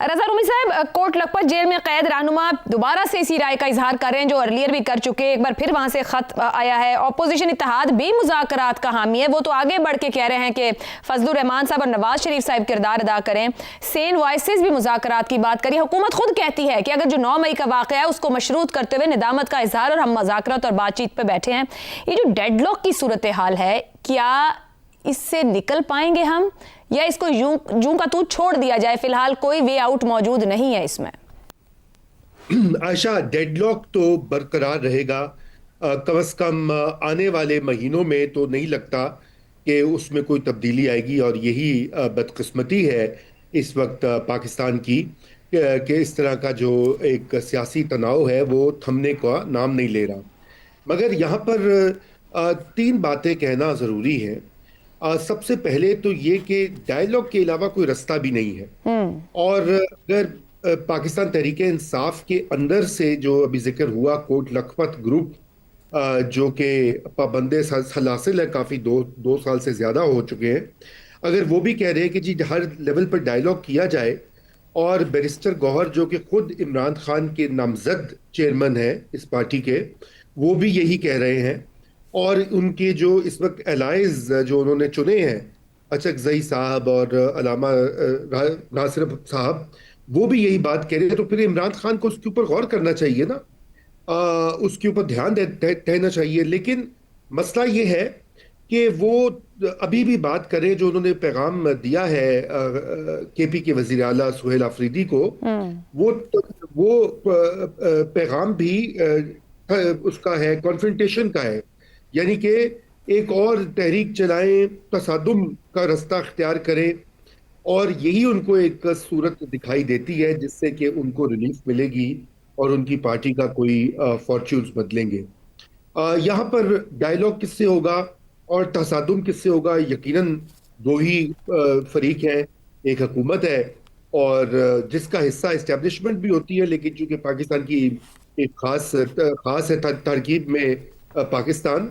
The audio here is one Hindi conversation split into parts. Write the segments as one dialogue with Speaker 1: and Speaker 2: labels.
Speaker 1: रजा रूमी साहब, कोट लखपत जेल में कैद रहनुमा दोबारा से इसी राय का इजहार कर रहे हैं जो अर्लियर भी कर चुके। एक बार फिर वहां से खत आया है। ऑपोजिशन इत्तेहाद भी मुज़ाकरात का हामी है। वो तो आगे बढ़ के कह रहे हैं कि फजलुर रहमान साहब और नवाज शरीफ साहब किरदार अदा करें। सेन वॉइसेस भी मुज़ाकरात की बात करी। हुकूमत खुद कहती है कि अगर जो 9 मई का वाक़या है उसको मशरूत करते हुए निदामत का इजहार और हम मुज़ाकरात और बातचीत पर बैठे हैं। ये जो डेडलॉक की सूरत हाल है, क्या इससे निकल पाएंगे हम, या इसको यूं का तू छोड़ दिया जाए? फिलहाल कोई वे आउट मौजूद नहीं है इसमें।
Speaker 2: आशा, डेडलॉक तो बरकरार रहेगा। कम से कम आने वाले महीनों में तो नहीं लगता कि उसमें कोई तब्दीली आएगी। और यही बदकिस्मती है इस वक्त पाकिस्तान की, कि इस तरह का जो एक सियासी तनाव है वो थमने का नाम नहीं ले रहा। मगर यहाँ पर 3 बातें कहना ज़रूरी है। सबसे पहले तो ये कि डायलॉग के अलावा कोई रास्ता भी नहीं है। और अगर पाकिस्तान तहरीक इंसाफ के अंदर से जो अभी जिक्र हुआ कोट लखपत ग्रुप, जो कि पाबंदे सलासिल है, काफ़ी दो साल से ज़्यादा हो चुके हैं, अगर वो भी कह रहे हैं कि जी हर लेवल पर डायलॉग किया जाए, और बैरिस्टर गौहर जो कि खुद इमरान खान के नामजद चेयरमैन है इस पार्टी के, वो भी यही कह रहे हैं। और उनके जो इस वक्त एलाइज जो उन्होंने चुने हैं, अचकजई साहब और अलामा नासिर साहब, वो भी यही बात कह रहे हैं। तो फिर इमरान खान को उसके ऊपर गौर करना चाहिए ना, उसके ऊपर ध्यान देना चाहिए। लेकिन मसला ये है कि वो अभी भी बात करें, जो उन्होंने पैगाम दिया है केपी के वजीर आला सुहेल आफरीदी को, वो पैगाम भी उसका है, कॉन्फ्रेंटेशन का है। यानी कि एक और तहरीक चलाएं, तसादुम का रास्ता अख्तियार करें, और यही उनको एक सूरत दिखाई देती है जिससे कि उनको रिलीफ मिलेगी और उनकी पार्टी का कोई फॉर्च्यून्स बदलेंगे। यहाँ पर डायलॉग किससे होगा और तसादुम किससे होगा? यकीनन दो ही फरीक हैं। एक हुकूमत है, और जिसका हिस्सा इस्टेब्लिशमेंट भी होती है, लेकिन चूंकि पाकिस्तान की एक खास है तरकीब में पाकिस्तान,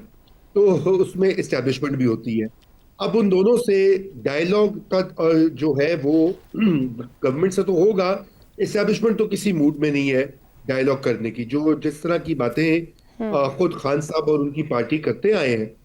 Speaker 2: तो उसमें इस्टेब्लिशमेंट भी होती है। अब उन दोनों से डायलॉग का जो है वो गवर्नमेंट से तो होगा, इस्टेब्लिशमेंट तो किसी मूड में नहीं है डायलॉग करने की। जो जिस तरह की बातें खुद खान साहब और उनकी पार्टी करते आए हैं,